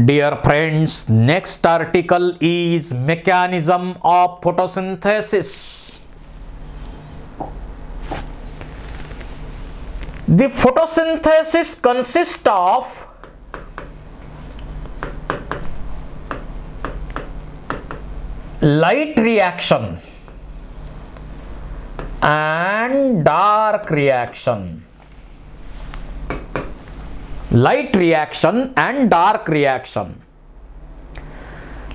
Dear friends, next article is mechanism of photosynthesis. The photosynthesis consists of light reaction and dark reaction. Light reaction and dark reaction.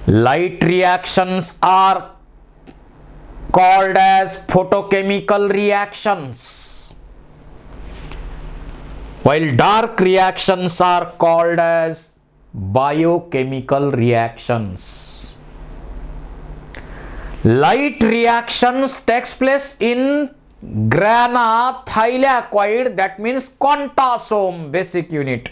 Light reactions are called as photochemical reactions, while dark reactions are called as biochemical reactions. Light reactions takes place in grana thylakoid, that means quantasome basic unit.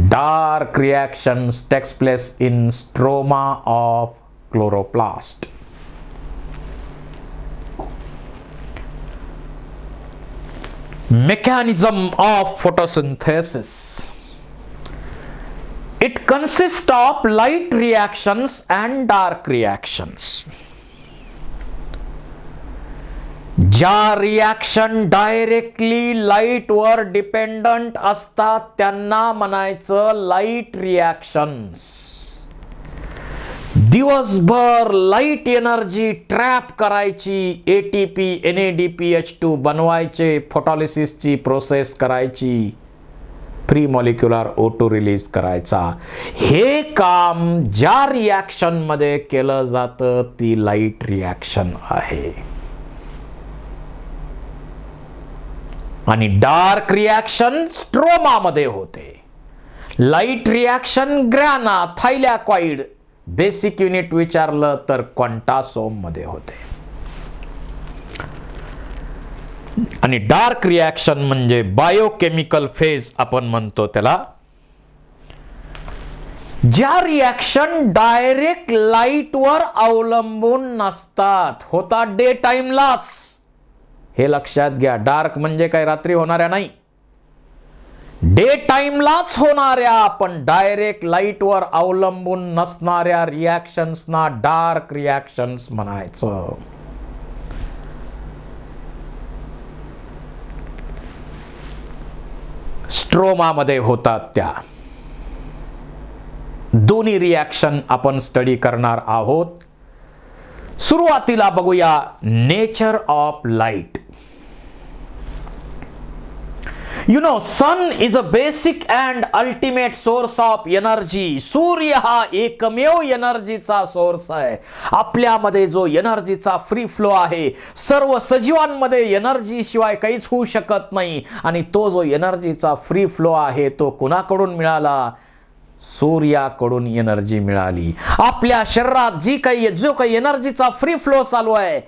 Dark reactions takes place in stroma of chloroplast. Mechanism of photosynthesis. It consists of light reactions and dark reactions. ज्या reaction directly लाईटवर dependent असतात त्यांना म्हणायचं light reactions. दिवसभर light energy trap करायची, ATP NADPH2 बनवायचे, फोटोलिसिसची process करायची, free molecular O2 release करायचा. हे काम ज्या रिॲक्शन मध्ये केलं जातं ती लाईट रिॲक्शन आहे. आणि डार्क रिॲक्शन स्ट्रोमा मध्ये होते. लाईट रिॲक्शन ग्राना थायलॅकॉइड बेसिक युनिट विचारलं तर क्वांटासोम मध्ये होते. आणि डार्क रिॲक्शन म्हणजे बायोकेमिकल फेज आपण म्हणतो त्याला. ज्या रिॲक्शन डायरेक्ट लाईटवर अवलंबून नसतात, होतात डे टाइमलाच. हे लक्षात घ्या. डार्क म्हणजे काय रात्री होणाऱ्या नाही, डे टाइमलाच होणाऱ्या पण डायरेक्ट लाईटवर अवलंबून नसणाऱ्या रिॲक्शन्सना डार्क रिॲक्शन्स म्हणायचं. स्ट्रोमा मध्ये होतात त्या. दोन्ही रिॲक्शन आपण स्टडी करणार आहोत. सुरुवातीला बघूया nature of light. You know, sun is a basic and ultimate source of energy. सूर्य हा एकमेव एनर्जीचा सोर्स आहे. आपल्यामध्ये जो एनर्जीचा फ्री फ्लो आहे, सर्व सजीवांमध्ये एनर्जी शिवाय काहीच होऊ शकत नाही. आणि तो जो एनर्जीचा फ्री फ्लो आहे तो कुणाकडून मिळाला? सूर्याकडून एनर्जी मिळाली. आपल्या शरीरात जो काही एनर्जीचा फ्री फ्लो चालू आहे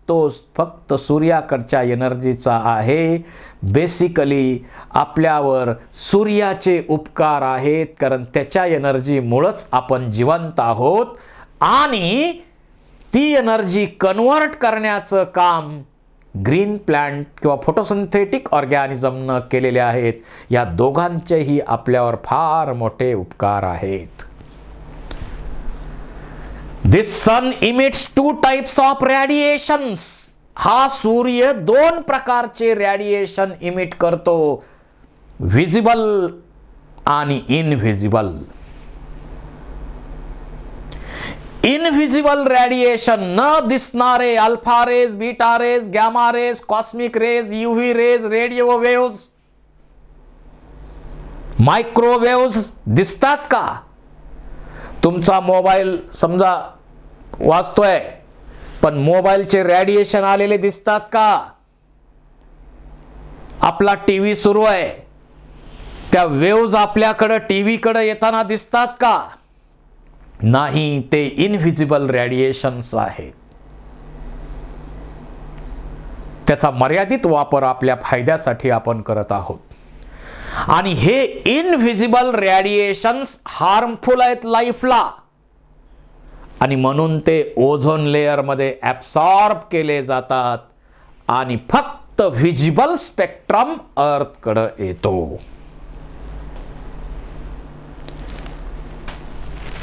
तो फक्त सूर्याकडच्या एनर्जीचा आहे. बेसिकली आपल्यावर सूर्याचे उपकार आहेत, कारण त्याच्या एनर्जीमुळेच आपण जिवंत आहोत. आणि ती एनर्जी कन्वर्ट करण्याचं काम ग्रीन प्लांट किंवा फोटोसिंथेटिक ऑर्गॅनिझमनं केलेले आहेत. या दोघांचेही आपल्यावर फार मोठे उपकार आहेत. This sun emits two types of radiations. हा सूर्य दोन प्रकारचे रेडिएशन इमिट करतो, व्हिजिबल आणि इनव्हिजिबल. इनव्हिजिबल रेडिएशन न दिसणारे alpha rays, beta rays, gamma rays, cosmic rays, UV rays, radio waves, microwaves दिसतात का? तुमचा मोबाईल समजा वाजतोय पण मोबाईलचे रेडिएशन आलेले दिसतात का? आपला टीव्ही सुरू आहे, त्या वेव्ज आपल्याकडे टीव्हीकडे येताना दिसतात का? नाही, ते इनव्हिजिबल रेडिएशन्स आहेत. त्याचा मर्यादित वापर आपल्या फायद्यासाठी आपण करत आहोत. आणि हे इनव्हिजिबल रेडिएशन्स हार्मफुल आहेत लाईफला, आणि म्हणून ते ओझोन लेयर मध्ये ऍब्सॉर्ब केले जातात आणि फक्त व्हिजिबल स्पेक्ट्रम अर्थ कडे येतो.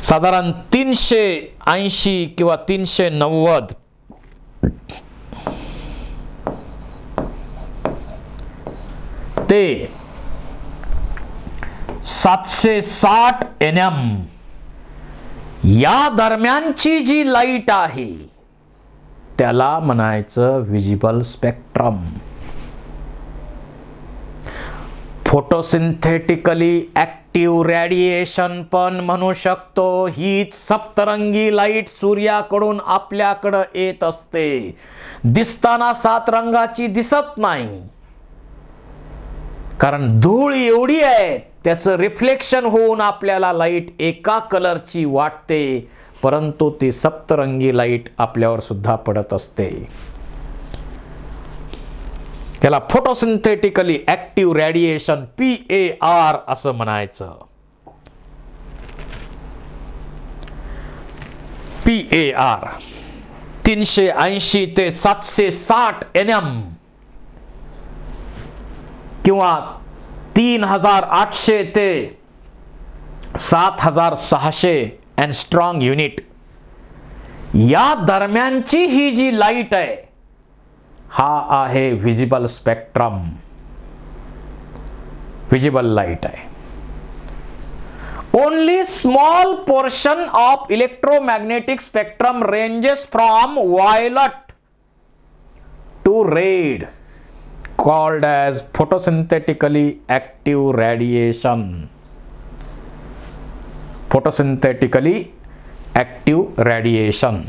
साधारण 380 किंवा 390 ते 760 NM या दरम्यानची जी लाईट आहे त्याला म्हणायचं visible spectrum. Photosynthetically active radiation पण म्हणू शकतो. हीच सप्तरंगी लाईट सूर्याकडून आपल्याकडं येत असते. दिसताना 7 रंगाची दिसत नाही, कारण धूळ एवढी आहे, त्याचं रिफ्लेक्शन होऊन आपल्याला लाईट एका कलरची वाटते, परंतु ती सप्तरंगी लाईट आपल्यावर सुद्धा पडत असते. त्याला फोटोसिंथेटिकली ऍक्टिव्ह रेडिएशन PAR असं म्हणायचं. PAR 380 ते 760 NM किंवा 3800 ते 7600 एंगस्ट्रॉम युनिट या दरम्यानची ही जी लाईट आहे, हा आहे विजिबल स्पेक्ट्रम. विजिबल लाईट आहे. Only small portion of electromagnetic spectrum ranges from violet to red, called as photosynthetically active radiation. Photosynthetically active radiation.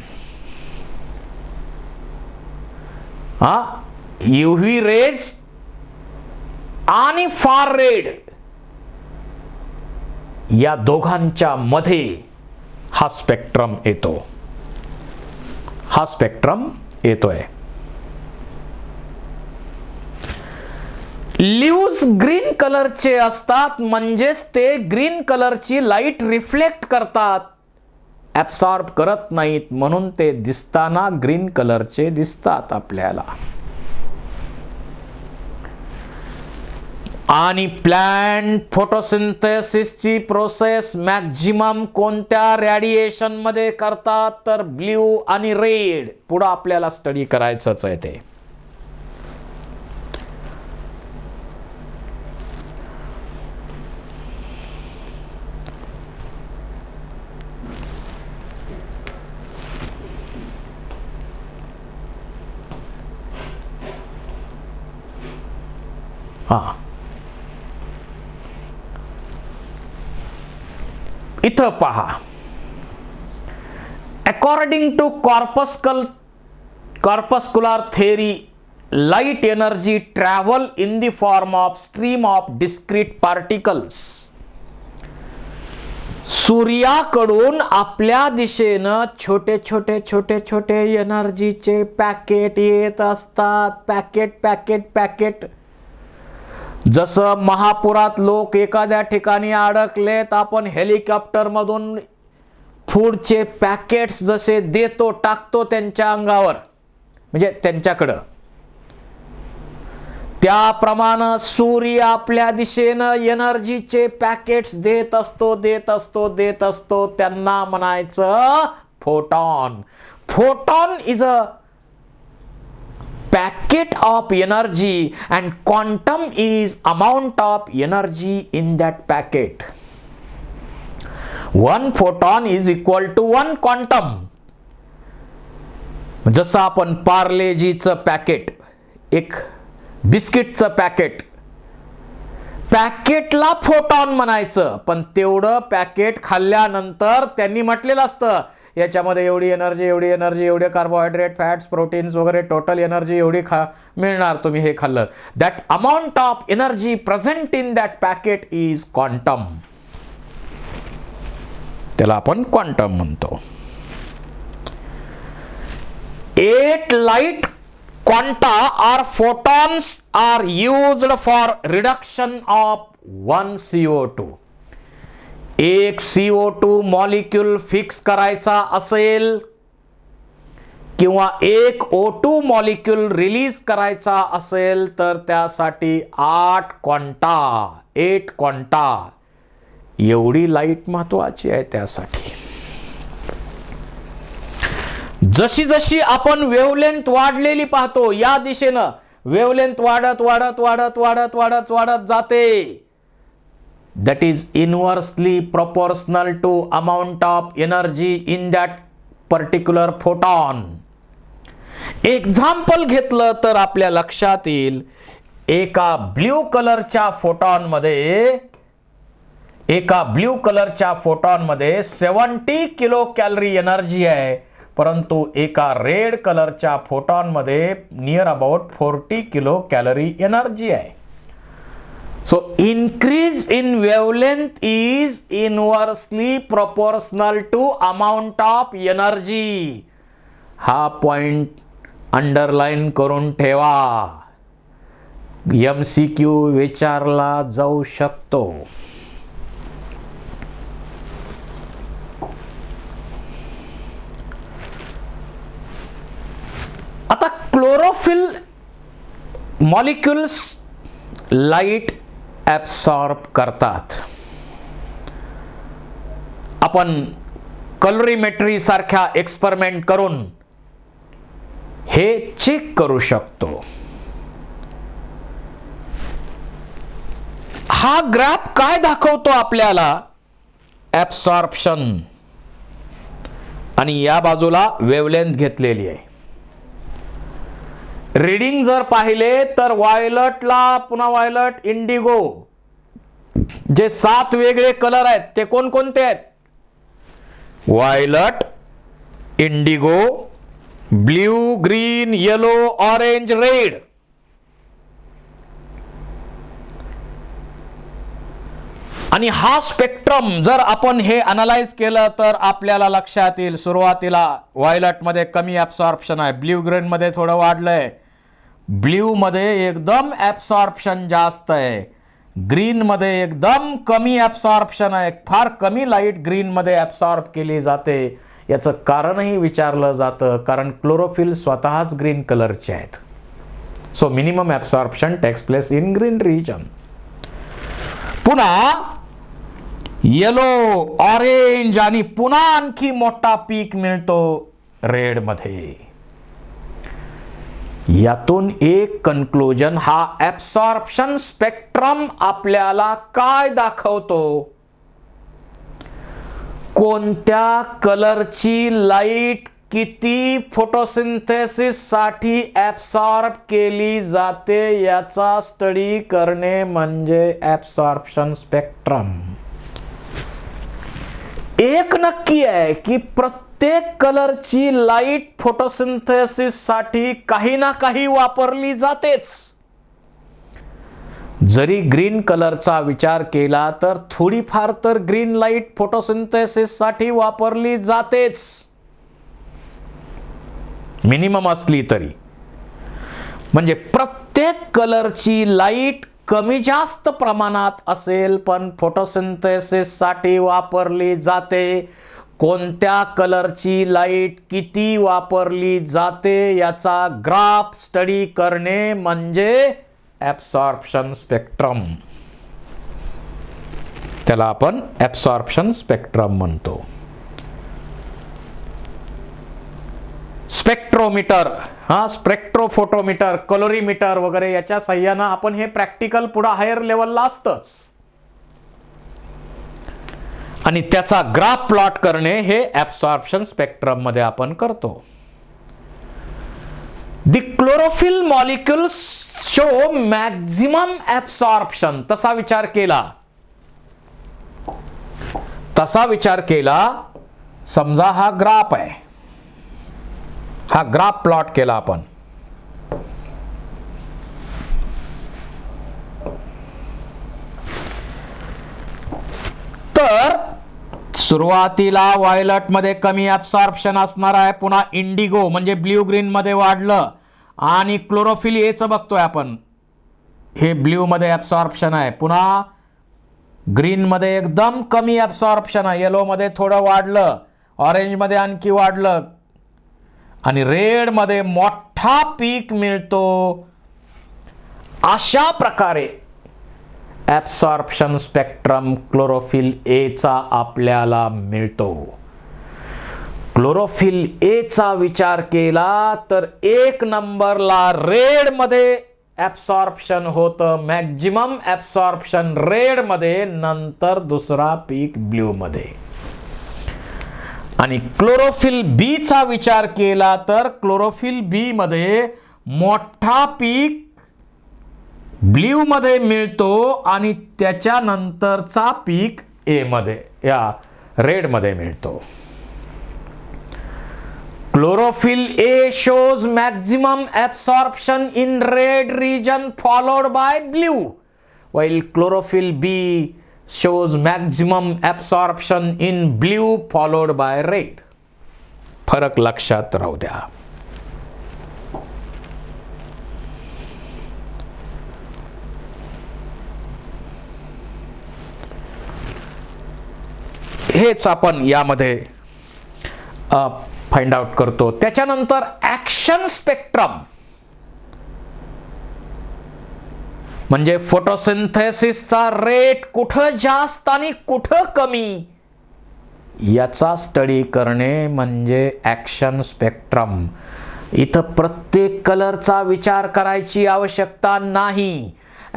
UV rays आणि फार रेड या दोघांच्या मध्ये हा स्पेक्ट्रम येतो. हा स्पेक्ट्रम येतोय. ल्यूज ग्रीन कलरचे असतात, म्हणजेच ते ग्रीन कलरची लाईट रिफ्लेक्ट करतात, ऍब्सॉर्ब करत नाहीत, म्हणून ते दिसताना ग्रीन कलरचे दिसतात आपल्याला. आणि प्लांट फोटोसिंथेसिसची प्रोसेस मॅक्झिमम कोणत्या रेडिएशन मध्ये करतात, तर ब्ल्यू आणि रेड. पुढे आपल्याला स्टडी करायचंच आहे ते. इथं पहा, according to corpuscular theory, light energy travel in the form of stream of discrete particles. सूर्याकडून आपल्या दिशेनं छोटे छोटे छोटे छोटे एनर्जीचे पॅकेट येत असतात. Packet packet packet. जसं महापुरात लोक एखाद्या ठिकाणी अडकलेत, आपण हेलिकॉप्टर मधून फूडचे पॅकेट्स जसे देतो, टाकतो त्यांच्या अंगावर, म्हणजे त्यांच्याकडं, त्याप्रमाणे सूर्य आपल्या दिशेनं एनर्जीचे पॅकेट्स देत असतो देत असतो देत असतो. त्यांना म्हणायचं photon. Photon is a packet of energy and quantum is amount of energy in that packet. One photon is equal to one quantum. जसं आपण पार्लेजीचं पॅकेट, एक बिस्किटचं पॅकेट, पॅकेटला फोटॉन म्हणायचं, पण तेवढं पॅकेट खाल्ल्यानंतर त्यांनी म्हटलेलं असतं याच्यामध्ये एवढी एनर्जी एवढी एनर्जी, एवढे कार्बोहायड्रेट, फॅट्स, प्रोटीन्स वगैरे, टोटल एनर्जी एवढी मिळणार तुम्ही हे खाल्लं. That amount of energy present in that packet is quantum. त्याला आपण क्वांटम म्हणतो. 8 light quanta or photons are used for reduction of 1 CO2. एक CO2 मॉलिक्यूल फिक्स करायचा असेल किंवा एक O2 मॉलिक्यूल रिलीज करायचा असेल तर त्यासाठी 8 क्वांटा एवढी लाईट महत्वाची आहे त्यासाठी. जशी जशी आपण वेव्हलेंथ वाढलेली पाहतो, या दिशेनं वेव्हलेंथ वाढत वाढत वाढत वाढत वाढत वाढत जाते. That is inversely proportional to amount of energy in that particular photon. Example घेतलं तर आपल्या लक्षात येईल, एका ब्ल्यू कलरच्या फोटॉनमध्ये 70 किलो कॅलरी एनर्जी आहे, परंतु एका रेड कलरच्या फोटॉनमध्ये near about 40 kilo calorie energy आहे. So increase in wavelength is inversely proportional to amount of energy. हा पॉइंट अंडरलाइन करून ठेवा, MCQ विचारला जाऊ शकतो. आता क्लोरोफिल मॉलिक्युल्स लाईट ॲब्सॉर्ब करतात. आपण कलोरीमेट्री सारख्या एक्सपेरिमेंट करून हे चेक करू शकतो. हा ग्राफ काय दाखवतो आपल्याला? ॲब्सॉर्प्शन, आणि या बाजूला वेव्हलेंथ घेतलेली आहे. रीडिंग जर पाहिले तर व्हायलटला, पुन्हा व्हायलट, इंडिगो, जे 7 वेगळे कलर आहेत ते कोणकोणते आहेत? Violet, indigo, blue, green, yellow, orange, red. आणि हा स्पेक्ट्रम जर आपण हे अनालाइज केलं तर आपल्याला लक्षात येईल, सुरुवातीला व्हायलट मध्ये कमी ॲब्सॉर्प्शन आहे, ब्ल्यू ग्रीन मध्ये थोडं वाढलंय, ब्ल्यू मध्ये एकदम ॲब्सॉर्प्शन जास्त आहे, ग्रीन मध्ये एकदम कमी ॲब्सॉर्प्शन आहे, फार कमी लाईट ग्रीन मध्ये ॲब्सॉर्ब केली जाते. याचं कारणही विचारलं जातं, कारण क्लोरोफिल स्वतःच ग्रीन कलरचे आहेत. So minimum absorption takes place in green region. पुन्हा येलो, ऑरेंज, आणि पुन्हा आणखी मोठा पीक मिळतो रेड मध्ये. यातून एक कन्क्लुजन, हा ॲब्सॉर्प्शन स्पेक्ट्रम आपल्याला काय दाखवतो? कोणत्या कलरची लाईट किती फोटोसिंथेसिस साठी ॲब्सॉर्ब केली जाते याचा स्टडी करणे म्हणजे ॲब्सॉर्प्शन स्पेक्ट्रम. एक नक्की आहे की प्रत्येक कलरची लाईट फोटोसिंथेसिस साठी काही ना काही वापरली जातेच. जरी ग्रीन कलरचा विचार केला तर थोडीफार तर ग्रीन लाईट फोटोसिंथेसिस साठी वापरली जातेच, मिनिमम असली तरी. म्हणजे प्रत्येक कलरची लाईट कमी जास्त प्रमाणात असेल पण फोटोसिंथेसिस साठी वापरली जाते. कोणत्या कलरची लाईट किती वापरली जाते याचा ग्राफ स्टडी करणे म्हणजे ॲब्सॉर्प्शन स्पेक्ट्रम. त्याला आपण ॲब्सॉर्प्शन स्पेक्ट्रम म्हणतो. स्पेक्ट्रोमीटर, स्पेक्ट्रोफोटोमीटर, कलोरीमीटर वगैरे याच्या साह्यानं आपण हे प्रॅक्टिकल पुढे हायर लेवलला असतंच, आणि त्याचा ग्राफ प्लॉट करणे हे ॲब्सॉर्प्शन स्पेक्ट्रम मध्ये आपण करतो. The chlorophyll molecules show maximum absorption. तसा विचार केला, समजा हा ग्राफ आहे, हा ग्राफ प्लॉट केला आपण. तर सुरुवातीला व्हायलट मध्ये कमी ॲब्सॉर्प्शन असणार आहे, पुन्हा इंडिगो म्हणजे ब्ल्यू ग्रीन मध्ये वाढलं, आणि क्लोरोफिल एचं बघतोय आपण, हे ब्ल्यू मध्ये ॲब्सॉर्प्शन आहे, पुन्हा ग्रीन मध्ये एकदम कमी ॲब्सॉर्प्शन आहे, येलो मध्ये थोडं वाढलं, ऑरेंज मध्ये आणखी वाढलं, आणि रेड मध्ये मोठा पीक मिळतो. अशा प्रकारे ॲब्सॉर्प्शन स्पेक्ट्रम क्लोरोफिल ए चा आपल्याला मिळतो. क्लोरोफिल ए चा विचार केला तर 1 नंबरला रेड मध्ये ऍब्सॉर्प्शन होतं, मॅक्झिमम ऍब्सॉर्प्शन रेड मध्ये, नंतर दुसरा पीक ब्ल्यू मध्ये. आणि क्लोरोफिल बी चा विचार केला तर क्लोरोफिल बी मध्ये मोठा पीक ब्ल्यू मध्ये मिळतो आणि त्याच्यानंतरचा पीक ए मध्ये या रेड मध्ये मिळतो. Chlorophyll A shows maximum absorption in red region followed by blue, while chlorophyll B shows maximum absorption in blue followed by red. फरक लक्षात राहू द्या. हेच आपण यामध्ये फाइंड आउट करतो. त्याच्यानंतर ऍक्शन स्पेक्ट्रम म्हणजे फोटोसिंथेसिसचा रेट कुठं जास्त आणि कुठं कमी याचा स्टडी करणे म्हणजे ऍक्शन स्पेक्ट्रम. इथं प्रत्येक कलरचा विचार करायची आवश्यकता नाही.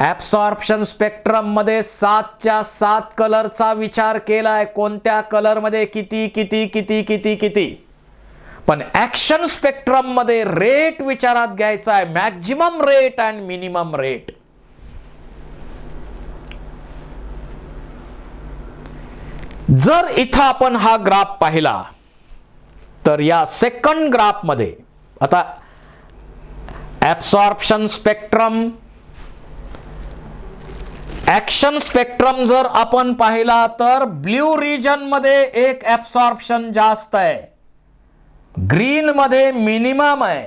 ऍब्सॉर्प्शन स्पेक्ट्रम मध्ये 7च्या 7 कलरचा विचार केलाय, कोणत्या कलर मध्ये किती किती किती किती किती. पण ऍक्शन स्पेक्ट्रम मध्ये रेट विचारात घ्यायचा आहे, maximum rate and minimum rate. जर इथं आपण हा ग्राफ पाहिला तर या सेकंड ग्राफ मध्ये आता ऍब्सॉर्प्शन स्पेक्ट्रम, ऍक्शन स्पेक्ट्रम जर आपण पाहिला तर ब्ल्यू रिजन मध्ये एक ऍब्सॉर्प्शन जास्त आहे, ग्रीन मध्ये मिनिमम आहे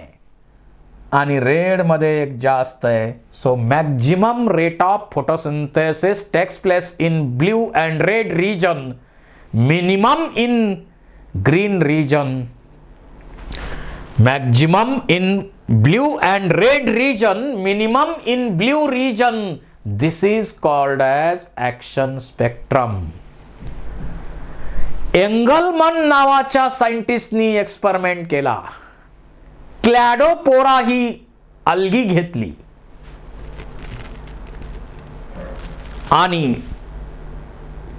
आणि रेड मध्ये एक जास्त आहे. So maximum rate of photosynthesis takes place in blue and red region, minimum in green region. Maximum in blue and red region, minimum in blue region. This is called as action spectrum. Engelmann नावाच्या सायंटिस्टनी experiment केला. क्लॅडोपोरा ही algae घेतली आणि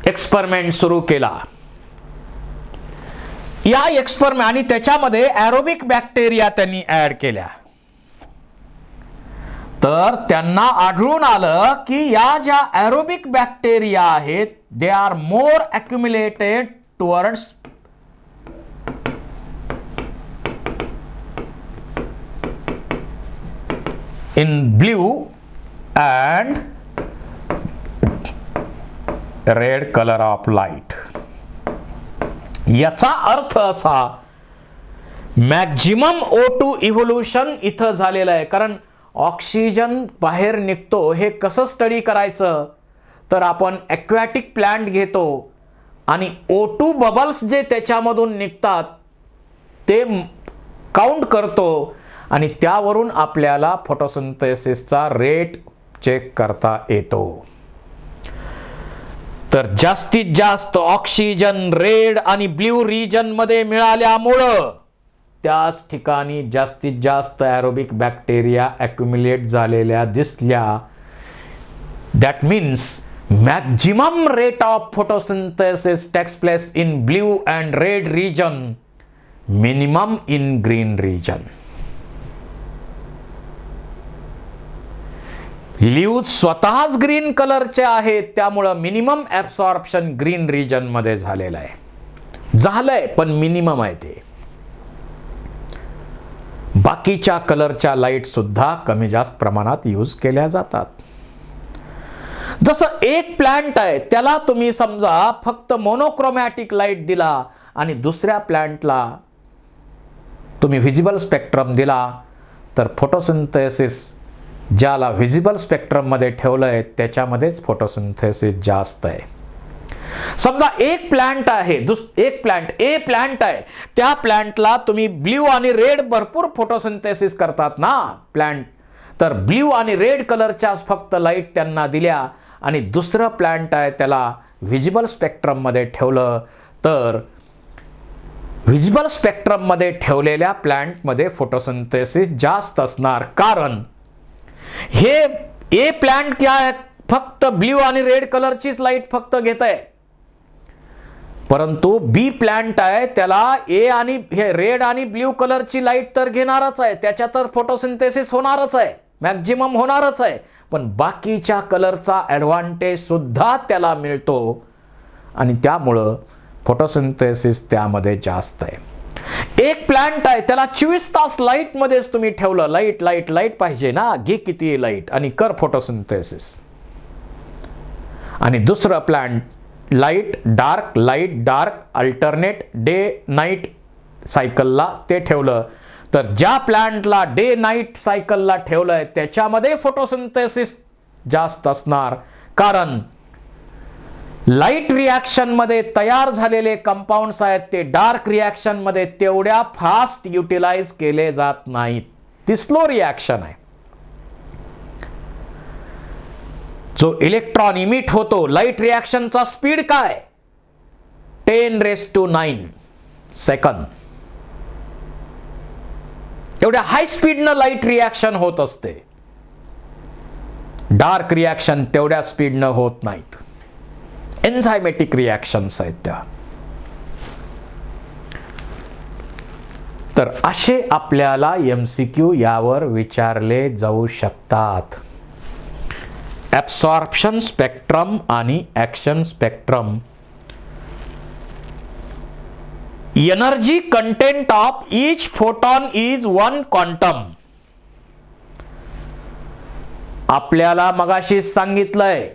experiment सुरू केला. या experiment आणि त्याच्यामध्ये एरोबिक बॅक्टेरिया त्यांनी ऍड केल्या. तर त्यांना आढळून आलं की या ज्या एरोबिक बॅक्टेरिया आहेत they are more accumulated towards in blue and red color of light. याचा अर्थ असा मॅक्झिमम O2 इव्होल्युशन इथं झालेलं आहे. कारण ऑक्सिजन बाहेर निघतो हे कसं स्टडी करायचं तर आपण ॲक्वॅटिक प्लांट घेतो आणि O2 बबल्स जे त्याच्यामधून निघतात ते काउंट करतो आणि त्यावरून आपल्याला फोटोसिंथेसिसचा रेट चेक करता येतो. तर जास्तीत जास्त ऑक्सिजन रेड आणि ब्ल्यू रिजन मध्ये मिळाल्यामुळं त्याच ठिकाणी जास्तीत जास्त एरोबिक बॅक्टेरिया ॲक्युमुलेट झालेल्या दिसल्या. That means maximum rate of photosynthesis takes place in blue and red region, minimum in green region. Leaves स्वतःच ग्रीन कलरचे आहेत त्यामुळं मिनिमम ऍब्सॉर्प्शन ग्रीन रिजन मध्ये झालेलं आहे. झालंय पण मिनिमम आहे ते. बाकीच्या कलरच्या लाईट सुद्धा कमी जास्त प्रमाणात यूज केल्या जातात. जसं एक प्लांट आहे त्याला तुम्ही समजा फक्त मोनोक्रोमॅटिक लाईट दिला आणि दुसऱ्या प्लांटला तुम्ही व्हिजिबल स्पेक्ट्रम दिला तर फोटोसिंथेसिस ज्याला व्हिजिबल स्पेक्ट्रम मध्ये ठेवलंय त्याच्यामध्येच फोटोसिंथेसिस जास्त आहे. समजा एक प्लांट आहे, एक प्लांट ए प्लांट आहे, त्या प्लांटला तुम्ही ब्ल्यू आणि रेड भरपूर फोटोसिंथेसिस करतात ना प्लांट, तर ब्ल्यू आणि रेड कलरच्या फक्त लाईट त्यांना दिल्या आणि दुसरं प्लांट आहे त्याला व्हिजिबल स्पेक्ट्रम मध्ये ठेवलं तर व्हिजिबल स्पेक्ट्रम मध्ये ठेवलेल्या प्लांटमध्ये फोटोसिंथेसिस जास्त असणार, कारण हे ए प्लांट काय फक्त ब्ल्यू आणि रेड कलरचीच लाईट फक्त घेत आहे, परंतु बी प्लांट आहे त्याला ए आणि हे रेड आणि ब्ल्यू कलरची लाईट तर घेणारच आहे, त्याच्या तर फोटोसिंथेसिस होणारच आहे, मॅक्झिमम होणारच आहे, पण बाकीच्या कलरचा ॲडव्हान्टेज सुद्धा त्याला मिळतो आणि त्यामुळं फोटोसिंथेसिस त्यामध्ये जास्त आहे. एक प्लांट आहे त्याला 24 तास लाईट मध्येच तुम्ही ठेवलं, लाईट लाईट लाईट पाहिजे ना, घे किती लाईट आणि कर फोटोसिंथेसिस. आणि दुसरं plant light dark alternate day night सायकलला ते ठेवलं, तर ज्या प्लांटला डे नाईट सायकलला ठेवलंय त्याच्यामध्ये फोटोसिंथेसिस जास्त असणार, कारण लाईट रिॲक्शन मध्ये तयार झालेले कंपाऊंड्स आहेत ते डार्क रिॲक्शन मध्ये तेवढ्या फास्ट युटिलाइज केले जात नाहीत, ती स्लो रिॲक्शन आहे. जो इलेक्ट्रॉन इमिट होतो, लाईट रिॲक्शनचा स्पीड काय 10⁹ सेकंद, एवढ्या हाय स्पीडनं लाईट रिॲक्शन होत असते. डार्क रिॲक्शन तेवढ्या स्पीडनं होत नाहीत, एन्झायमॅटिक रिॲक्शन्स आहेत त्या. तर असे आपल्याला MCQ यावर विचारले जाऊ शकतात. ॲब्सॉर्प्शन स्पेक्ट्रम आणि action spectrum. Energy content of each photon is 1 quantum. आपल्याला मगाशी सांगितलंय,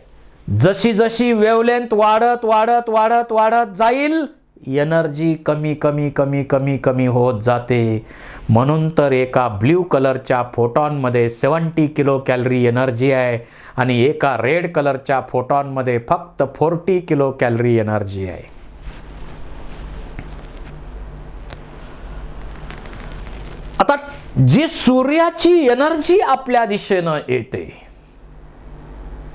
जशी जशी वेवलेंथ वाढत वाढत वाढत वाढत जाईल एनर्जी कमी कमी कमी कमी कमी होत जाते. म्हणून तर एका ब्ल्यू कलरच्या फोटॉनमध्ये 70 किलो कॅलरी एनर्जी आहे आणि एका रेड कलरच्या फोटॉनमध्ये फक्त 40 किलो कॅलरी एनर्जी आहे. आता जी सूर्याची एनर्जी आपल्या दिशेनं येते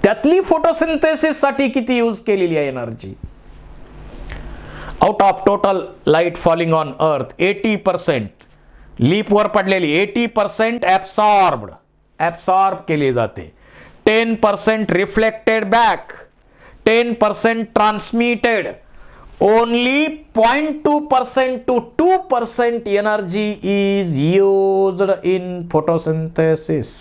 त्यातली फोटोसिंथेसिस साठी किती यूज केलेली आहे energy, out of total light falling on earth 80% leaf वर पडलेली 80% ॲब्सॉर्ब केली जाते, 10% reflected back, 10% transmitted, only 0.2% to 2% energy is used in photosynthesis.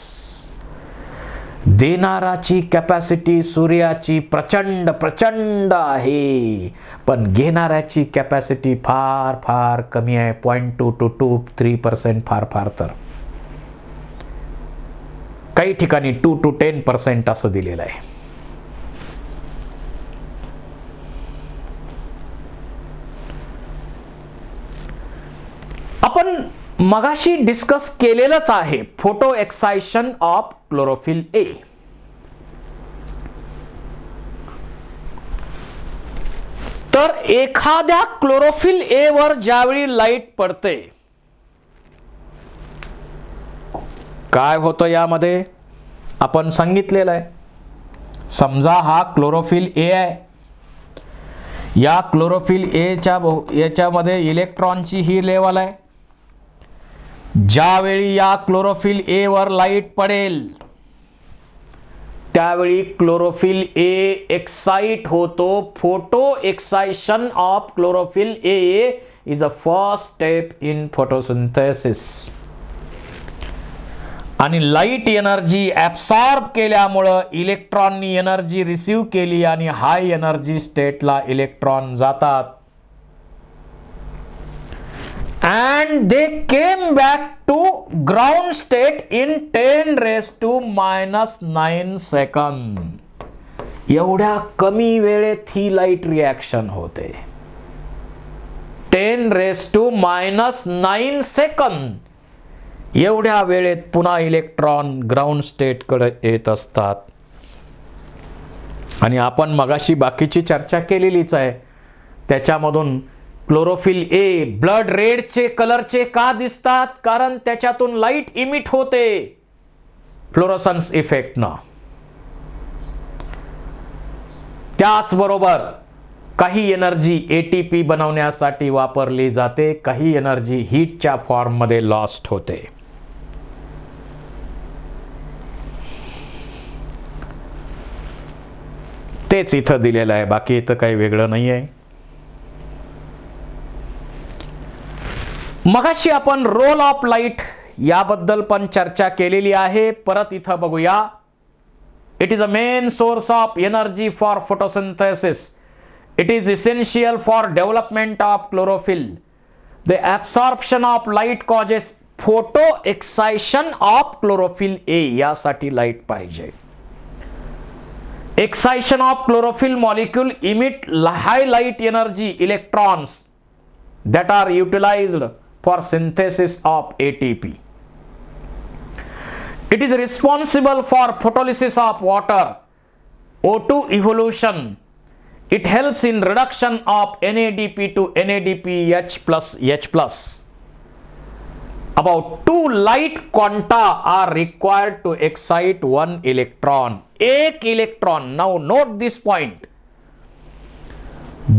देणाराची कॅपॅसिटी सूर्याची प्रचंड प्रचंड आहे, पण घेणाऱ्याची कॅपॅसिटी फार फार कमी आहे, 0.2 to 2-3% फार फार तर काही ठिकाणी 2 to 10% असं दिलेलं आहे. आपण मगाशी डिस्कस केलेलंच आहे फोटो एक्सायशन ऑफ क्लोरोफिल ए. तर एखाद्या क्लोरोफिल ए वर ज्यावेळी लाईट पडते काय होतं यामध्ये आपण सांगितलेलं आहे. समजा हा क्लोरोफिल ए आहे, या क्लोरोफिल ए याच्यामध्ये इलेक्ट्रॉनची ही लेवल आहे. ज्यावेळी या क्लोरोफिल ए वर लाईट पडेल त्यावेळी क्लोरोफिल ए एक्साइट होतो. Photo excitation of chlorophyll A is a first step in photosynthesis. आणि लाईट एनर्जी ॲब्सॉर्ब केल्यामुळं इलेक्ट्रॉननी एनर्जी रिसीव्ह केली आणि हाय एनर्जी स्टेटला इलेक्ट्रॉन जातात. And they came back to ground state in 10⁻⁹ second. एवढ्या कमी वेळेत ही लाईट रिॲक्शन होते. 10⁻⁹ सेकंद एवढ्या वेळेत पुन्हा इलेक्ट्रॉन ग्राउंड स्टेट कडे येत असतात. आणि आपण मगाशी बाकीची चर्चा केलेलीच आहे. त्याच्यामधून क्लोरोफिल ए ब्लड रेडचे कलरचे का दिसतात, कारण त्याच्यातून लाईट इमिट होते फ्लोरोसन्स इफेक्टनं. त्याचबरोबर काही एनर्जी एटीपी बनवण्यासाठी वापरली जाते, काही एनर्जी हीटच्या फॉर्ममध्ये लॉस्ट होते. तेच इथं दिलेलं आहे, बाकी इथं काही वेगळं नाही आहे. मगाशी आपण रोल ऑफ लाईट याबद्दल पण चर्चा केलेली आहे. परत इथं बघूया. It is a main source of energy for photosynthesis. It is essential for development of chlorophyll. The absorption of light causes photo excitation of chlorophyll A. यासाठी लाईट पाहिजे. Excitation of chlorophyll molecule emit high light energy electrons that are utilized for synthesis of ATP. It is responsible for photolysis of water, O2 evolution. It helps in reduction of NADP to NADPH plus H plus. About 2 light quanta are required to excite 1 electron. एक electron. Now note this point.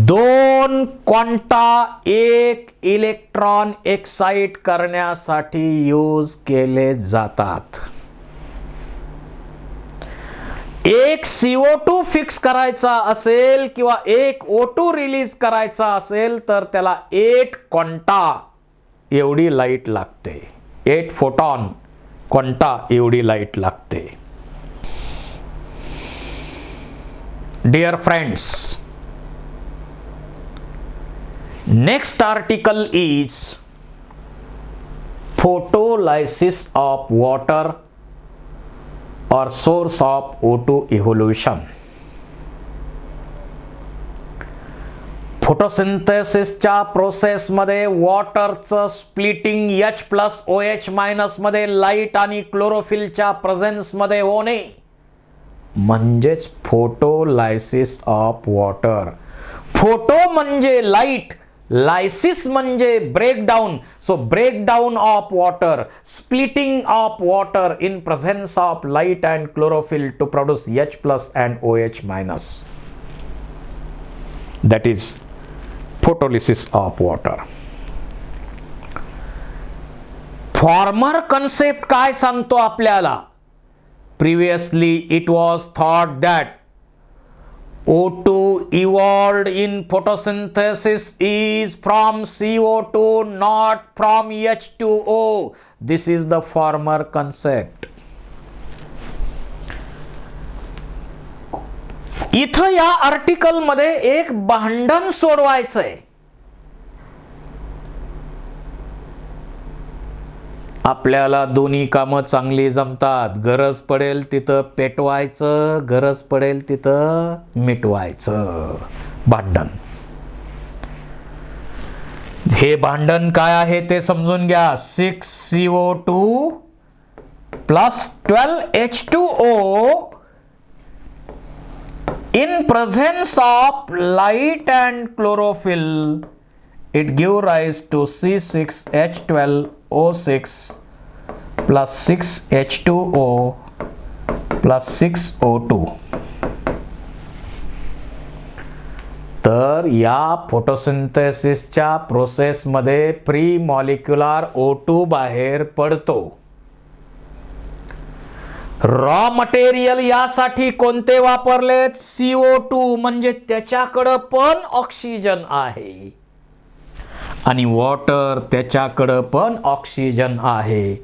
2 quanta एक electron excite करण्यासाठी use केले जातात. एक CO2 fix करायचा असेल किंवा एक O2 रिलीज करायचा असेल तर त्याला 8 क्वांटा एवढी लाईट लागते. 8 फोटॉन क्वांटा एवढी लाईट लागते. Dear friends, next article is photolysis of water or source of O2 evolution. फोटोसिंथेसिसच्या प्रोसेसमध्ये वॉटरचं splitting H plus OH minus मध्ये लाईट आणि क्लोरोफिलच्या प्रेझेन्समध्ये होणे म्हणजेच फोटोलायसिस ऑफ वॉटर. फोटो म्हणजे लाईट, लायसिस म्हणजे breakdown. So breakdown of water, splitting of water in presence of light and chlorophyll to produce H plus and OH minus. That is photolysis of water. Former concept काय सांगतो आपल्याला? Previously it was thought that O2 evolved in photosynthesis is from CO2, not from H2O. This is the former concept. इथं या article मध्ये एक भांडण सोडवायचंय. आपल्याला दोन्ही कामं चांगली जमतात. गरज पडेल तिथं पेटवायचं, गरज पडेल तिथं मिटवायचं. भांडण. हे भांडण काय आहे ते समजून घ्या. 6CO2 plus 12H2O in presence of light and chlorophyll, it give rise to C6H12O6 plus 6H2O plus 6O2. तर या फोटोसिंथेसिसच्या प्रोसेसमध्ये प्री मॉलिक्युलर O2 बाहेर पडतो. रॉ मटेरियल यासाठी कोणते वापरलेत? CO2, म्हणजे त्याच्याकडं पण ऑक्सिजन आहे आणि वॉटर त्याच्याकडं पण ऑक्सिजन आहे.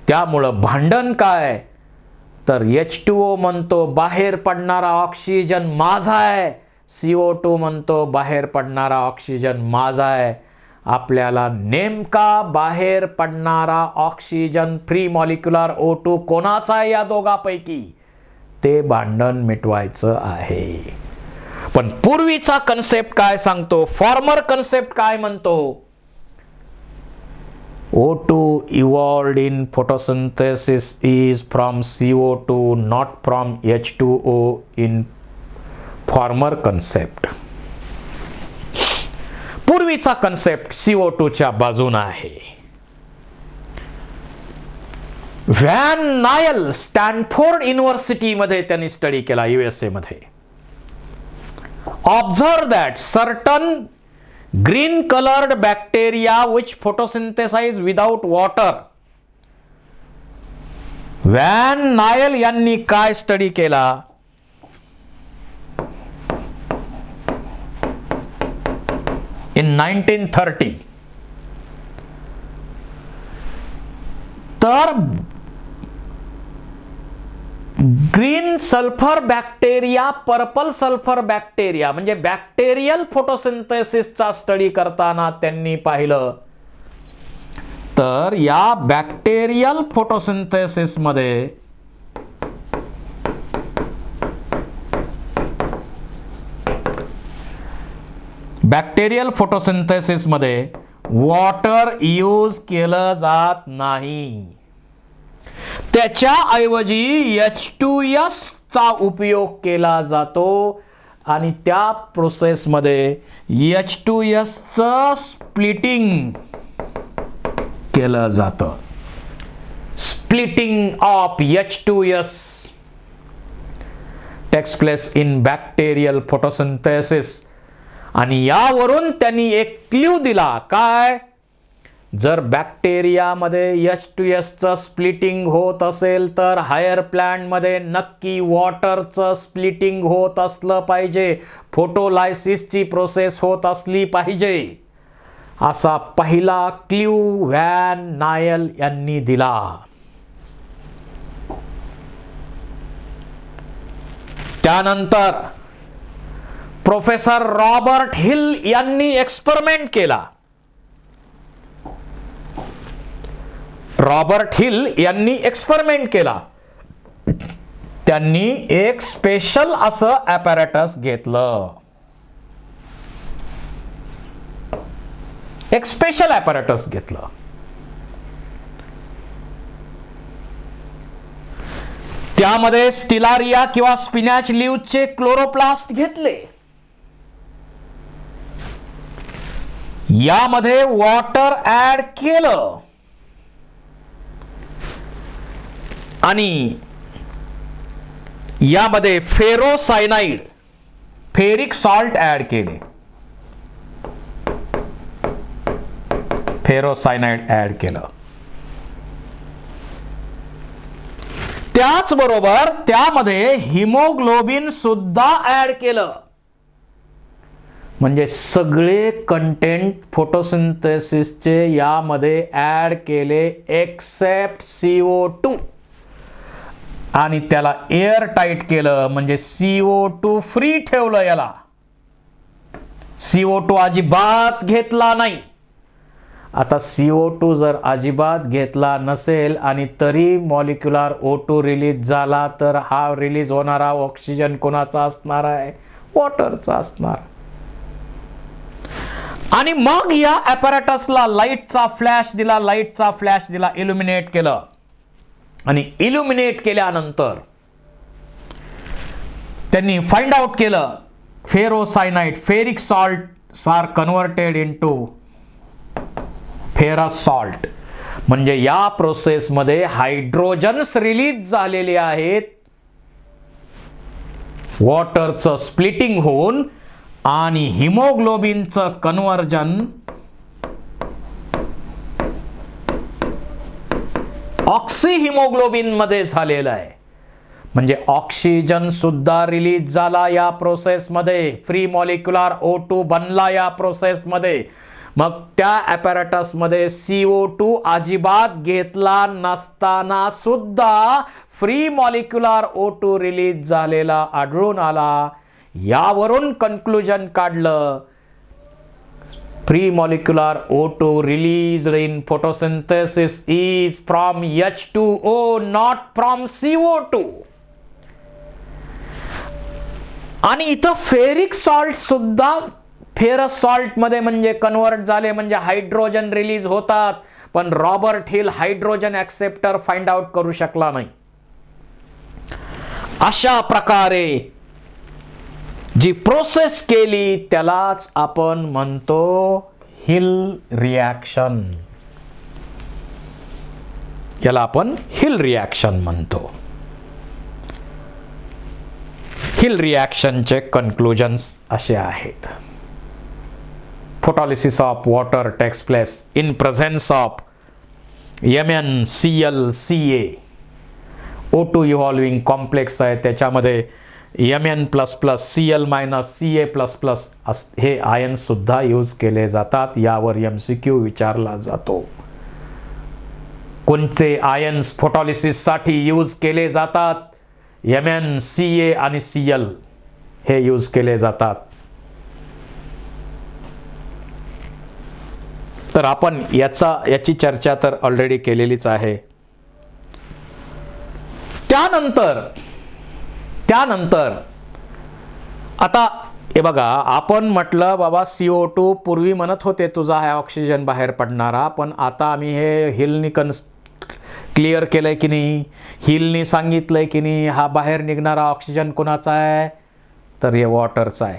त्यामुळं भांडण काय? तर H2O म्हणतो बाहेर पडणारा ऑक्सिजन माझा आहे, CO2 म्हणतो बाहेर पडणारा ऑक्सिजन माझा आहे. आपल्याला नेमका बाहेर पडणारा ऑक्सिजन फ्री मॉलिक्युलर O2 कोणाचा आहे या दोघांपैकी ते भांडण मिटवायचं आहे. पण पूर्वीचा कन्सेप्ट काय सांगतो? फॉर्मर कन्सेप्ट काय म्हणतो? O2 evolved in photosynthesis is from CO2, not from H2O in former concept. पूर्वीचा कन्सेप्ट CO2 च्या बाजूने आहे. व्हॅन नायल स्टॅनफोर्ड युनिव्हर्सिटी मध्ये त्यांनी स्टडी केला USA मध्ये. Observe that certain green colored bacteria which photosynthesize without water. Van Niel यांनी काय स्टडी केला? इन 1930. तर green sulphur bacteria, purple sulphur bacteria म्हणजे बॅक्टेरियल फोटोसिंथेसिसचा स्टडी करताना त्यांनी पाहिलं तर या बॅक्टेरियल फोटोसिंथेसिस मध्ये वॉटर यूज केलं जात नाही. त्याच्याऐवजी H2S चा उपयोग केला जातो आणि त्या प्रोसेसमध्ये H2S चं स्प्लिटिंग केलं जातं. Splitting of H2S takes place in bacterial photosynthesis. आणि यावरून त्यांनी एक क्ल्यू दिला, काय? जर बॅक्टेरियामध्ये H2S चं स्प्लिटिंग होत असेल तर हायर प्लांटमध्ये नक्की वॉटरचं स्प्लिटिंग होत असलं पाहिजे, फोटोलायसिसची प्रोसेस होत असली पाहिजे. असा पहिला क्ल्यू व्हॅन नायल यांनी दिला. त्यानंतर प्रोफेसर रॉबर्ट हिल यांनी एक्सपेरिमेंट केला. त्यांनी एक स्पेशल असं ॲपॅरेटस घेतलं. त्यामध्ये स्टिलारिया किंवा स्पिनॅच लीव्हचे क्लोरोप्लास्ट घेतले. यामध्ये वॉटर ऍड केलं आणि यामध्ये फेरिक सॉल्ट ऍड केले. त्याचबरोबर त्यामध्ये हिमोग्लोबिन सुद्धा ऍड केलं. म्हणजे सगळे कंटेंट फोटोसिंथेसिसचे यामध्ये ऍड केले एक्सेप्ट CO2 आणि त्याला एअर टाईट केलं. म्हणजे CO2 फ्री ठेवलं. याला CO2 अजिबात घेतला नाही. आता CO2 जर अजिबात घेतला नसेल आणि तरी मॉलिक्युलर O2 रिलीज झाला तर हा रिलीज होणारा ऑक्सिजन कोणाचा असणार आहे? वॉटरचा असणार. आणि मग या ॲपॅरेटसला लाईटचा फ्लॅश दिला, इल्युमिनेट केलं. आणि इल्युमिनेट केल्यानंतर त्यांनी फाइंड आउट केलं ferric salt are converted into ferrous salt. म्हणजे या प्रोसेसमध्ये हायड्रोजन्स रिलीज झालेले आहेत वॉटरचं स्प्लिटिंग होऊन आणि हिमोग्लोबिनचं कन्व्हर्जन ऑक्सिहिमोग्लोबिन मध्ये झालेलं आहे. म्हणजे ऑक्सिजन सुद्धा रिलीज झाला या प्रोसेसमध्ये. फ्री मॉलिक्युलर O2 बनला या प्रोसेसमध्ये. मग त्या ॲपॅरेटस मध्ये CO2 अजिबात घेतला नसताना सुद्धा फ्री मॉलिक्युलर O2 रिलीज झालेला आढळून आला. यावरून कन्क्लुजन काढलं free molecular O2 released in photosynthesis is from H2O, not from CO2. आणि इथं फेरिक सॉल्ट सुद्धा फेरस सॉल्ट मध्ये म्हणजे कन्वर्ट झाले, म्हणजे हायड्रोजन रिलीज होतात. पण Robert hill hydrogen acceptor find out करू शकला नाही. अशा प्रकारे जी प्रोसेस केली त्यालाच आपण म्हणतो हिल रिॲक्शन. याला आपण हिल रिॲक्शन म्हणतो. हिल रिॲक्शनचे कन्क्लुजन्स असे आहेत. Photolysis of water takes place in presence of MnClCa. O2 evolving complex आहे, त्याच्यामध्ये Mn++ Cl- Ca++ हे आयन्स सुद्धा यूज केले जातात. यावर MCQ विचारला जातो. कोणते आयन्स फोटोलिसिससाठी यूज केले जातात? Mn, Ca आणि Cl हे यूज केले जातात. तर आपण याची चर्चा तर ऑलरेडी केलेलीच आहे. त्यानंतर आता हे बघा, आपण म्हटलं बाबा CO2 पूर्वी म्हणत होते तुझा हा ऑक्सिजन बाहेर पडणारा, पण आता आम्ही हे हिलनी क्लिअर केलंय की नाही, हिलनी सांगितलंय की नाही, हा बाहेर निघणारा ऑक्सिजन कोणाचा आहे? तर हे वॉटरचा आहे.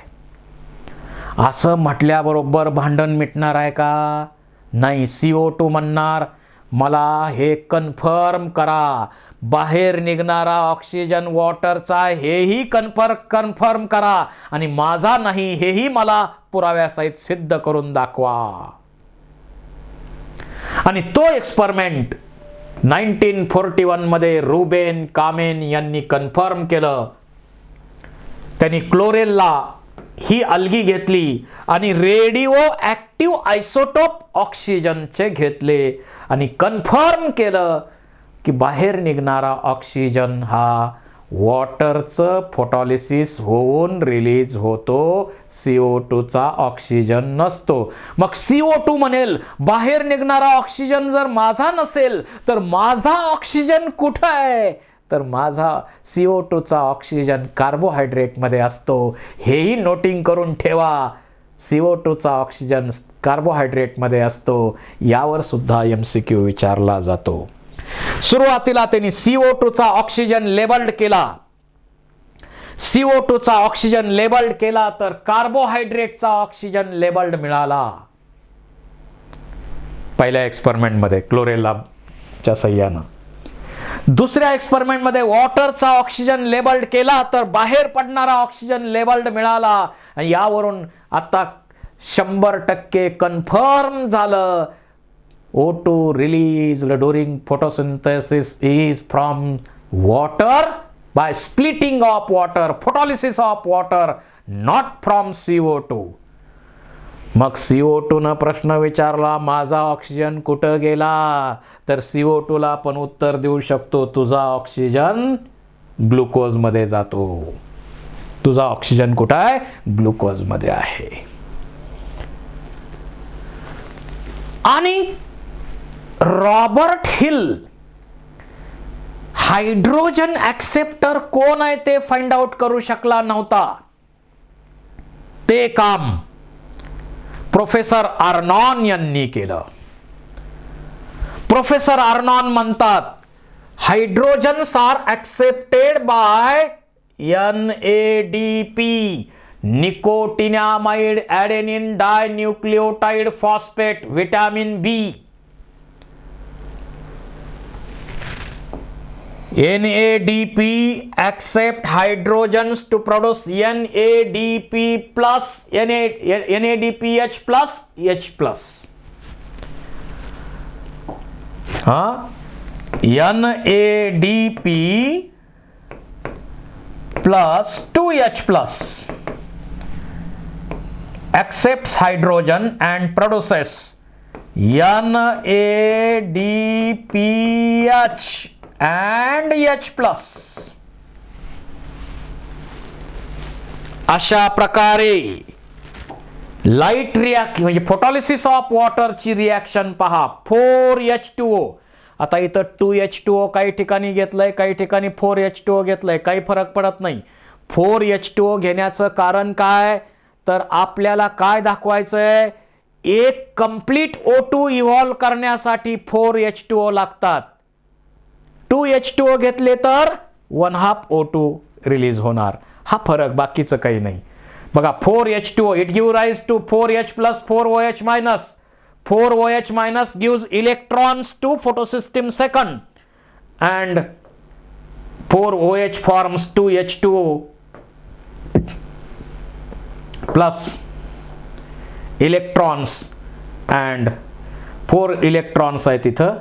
असं म्हटल्याबरोबर भांडण मिटणार आहे का? नाही. CO2 म्हणणार मला हे कन्फर्म करा, बाहेर निघणारा ऑक्सिजन वॉटरचा हेही कन्फर्म करा, आणि माझा नाही हेही मला पुराव्यासहित सिद्ध करून दाखवा. आणि तो एक्सपेरिमेंट 1941 मध्ये रुबेन कामेन यांनी कन्फर्म केलं. त्यांनी क्लोरेलला ही अल्गी घेतली आणि रेडिओ ऍक्टिव्ह आयसोटोप ऑक्सिजनचे घेतले आणि कन्फर्म केलं की बाहेर निघणारा ऑक्सिजन हा वॉटरचं फोटोलिसिस होऊन रिलीज होतो, CO2 चा ऑक्सिजन नसतो. मग CO2 म्हणेल बाहेर निघणारा ऑक्सिजन जर माझा नसेल तर माझा ऑक्सिजन कुठं आहे? तर माझा CO2 चा ऑक्सिजन कार्बोहायड्रेटमध्ये असतो. हेही नोटिंग करून ठेवा, CO2 चा ऑक्सिजन कार्बोहायड्रेटमध्ये असतो. यावर सुद्धा MCQ विचारला जातो. सुरुवातीला त्यांनी CO2 चा ऑक्सिजन लेबल्ड केला. CO2 चा ऑक्सिजन लेबल्ड केला तर कार्बोहायड्रेटचा ऑक्सिजन लेबल्ड मिळाला पहिल्या एक्सपेरिमेंट मध्ये क्लोरेलाच्या सहाय्यानं. दुसऱ्या एक्सपेरिमेंट मध्ये वॉटरचा ऑक्सिजन लेबल्ड केला तर बाहेर पडणारा ऑक्सिजन लेबल्ड मिळाला. आणि यावरून आता 100% कन्फर्म झालं O2 released during photosynthesis is from water by splitting of water, photolysis of water, not from CO2. मग CO2 न प्रश्न विचारला माझा ऑक्सिजन कुठं गेला? तर CO2 ला पण उत्तर देऊ शकतो तुझा ऑक्सिजन ग्लुकोज मध्ये जातो. तुझा ऑक्सिजन कुठं आहे? ग्लुकोज मध्ये आहे. आणि रॉबर्ट हिल हायड्रोजन ऍक्सेप्टर कोण आहे ते फाइंड आउट करू शकला नव्हता. ते काम प्रोफेसर आर्नॉन यांनी केलं. प्रोफेसर आर्नॉन म्हणतात hydrogens are accepted by NADP, nicotinamide adenine dinucleotide phosphate vitamin B. NADP accept hydrogens to produce NADP plus NADPH plus H plus. NADP plus 2H plus accepts hydrogen and produces NADPH and H plus. अशा प्रकारे light reaction म्हणजे photolysis of वॉटरची reaction पहा. 4H2O. आता इथं 2H2O काही ठिकाणी घेतलंय, काही ठिकाणी 4H2O घेतलंय, काही फरक पडत नाही. 4H2O घेण्याचं कारण काय? तर आपल्याला काय दाखवायचंय? एक कंप्लीट O2 इव्हॉल्व करण्यासाठी 4H2O लागतात. 2H2O घेतले तर 1/2 O2 रिलीज होणार. हा फरक, बाकीचं काही नाही. बघा 4H2O it give rise to 4H plus 4OH minus. 4OH minus gives electrons to photosystem second and 4OH forms 2H2O plus electrons and 4 electrons आहेत तिथं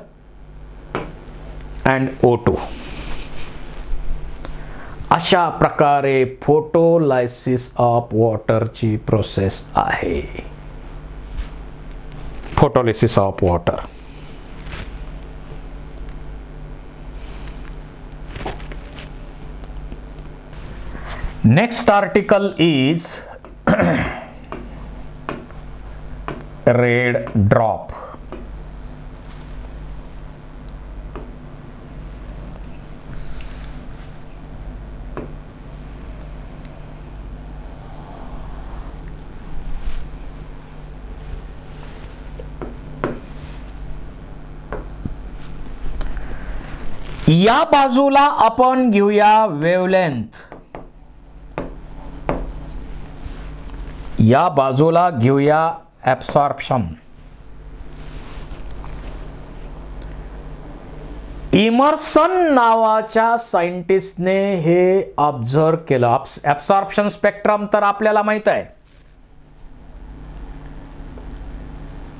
अँड O2. अशा प्रकारे फोटोलायसिस ऑफ वॉटरची प्रोसेस आहे. Photolysis of water. Next article is red drop. या बाजूला आपण घेऊया wavelength. या बाजूला घेऊया ॲब्सॉर्प्शन. इमर्सन नावाच्या सायंटिस्टने हे ऑब्झर्व केलं. ॲब्सॉर्प्शन स्पेक्ट्रम तर आपल्याला माहित आहे.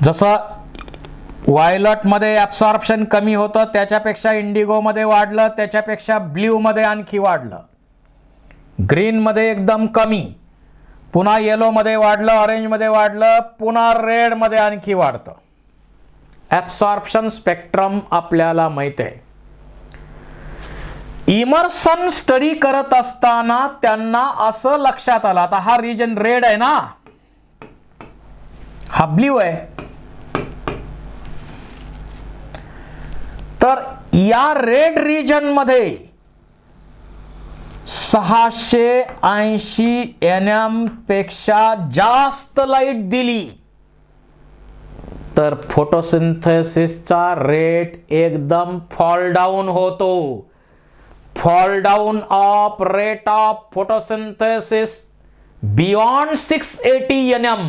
जसं व्हायलट मध्ये ॲब्सॉर्प्शन कमी होतं, त्याच्यापेक्षा इंडिगो मध्ये वाढलं, त्याच्यापेक्षा ब्ल्यू मध्ये आणखी वाढलं, ग्रीन मध्ये एकदम कमी, पुन्हा येलो मध्ये वाढलं, ऑरेंज मध्ये वाढलं, पुन्हा रेड मध्ये आणखी वाढतं. ॲब्सॉर्प्शन स्पेक्ट्रम आपल्याला माहित आहे. इमर्सन स्टडी करत असताना त्यांना असं लक्षात आलं, आता हा रिजन रेड आहे ना, हा ब्ल्यू आहे, तर या रेड रिजन मध्ये 680 nm पेक्षा जास्त लाईट दिली तर फोटोसिंथेसिसचा रेट एकदम फॉल डाऊन होतो. Fall down of rate of photosynthesis beyond 680 nm.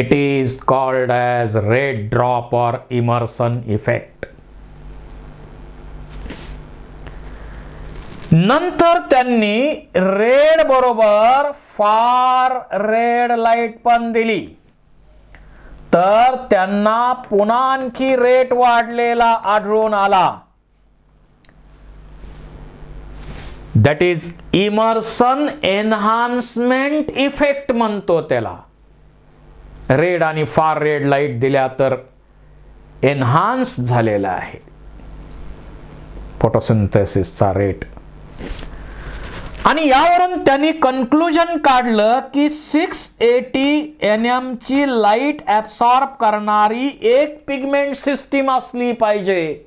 It is called as red drop or immersion effect. नंतर त्यांनी रेड बरोबर फार रेड लाईट पण दिली, तर त्यांना पुन्हा आणखी रेट वाढलेला आढळून आला. That is Emerson enhancement effect म्हणतो त्याला. रेड आणि फार रेड लाईट दिल्या तर एनहान्स झालेला आहे फोटोसिंथेसिसचा रेट. आणि यावरून त्यांनी कन्क्लुजन काढलं की 680 nm ची लाईट ॲब्सॉर्ब करणारी एक पिगमेंट सिस्टीम असली पाहिजे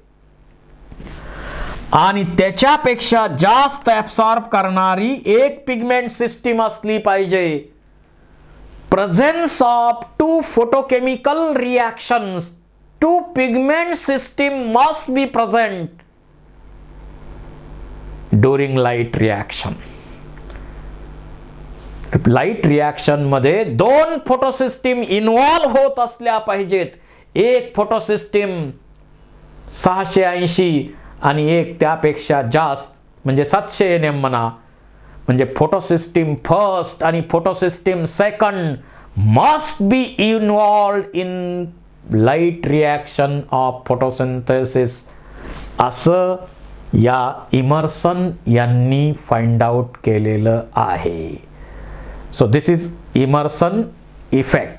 आणि त्याच्यापेक्षा जास्त ॲब्सॉर्ब करणारी एक पिगमेंट सिस्टीम असली पाहिजे. Presence of two photochemical reactions, two pigment system must be present during light reaction. Light reaction मध्ये दोन फोटोसिस्टीम इन्व्हॉल्व होत असल्या पाहिजेत. एक फोटोसिस्टीम 680 आणि एक त्यापेक्षा जास्त म्हणजे 700 nm म्हणा, म्हणजे फोटोसिस्टीम फर्स्ट आणि photosystem second must be involved in light reaction of photosynthesis, असं या इमर्सन यांनी फाइंड आउट केलेलं आहे. So this is Emerson effect.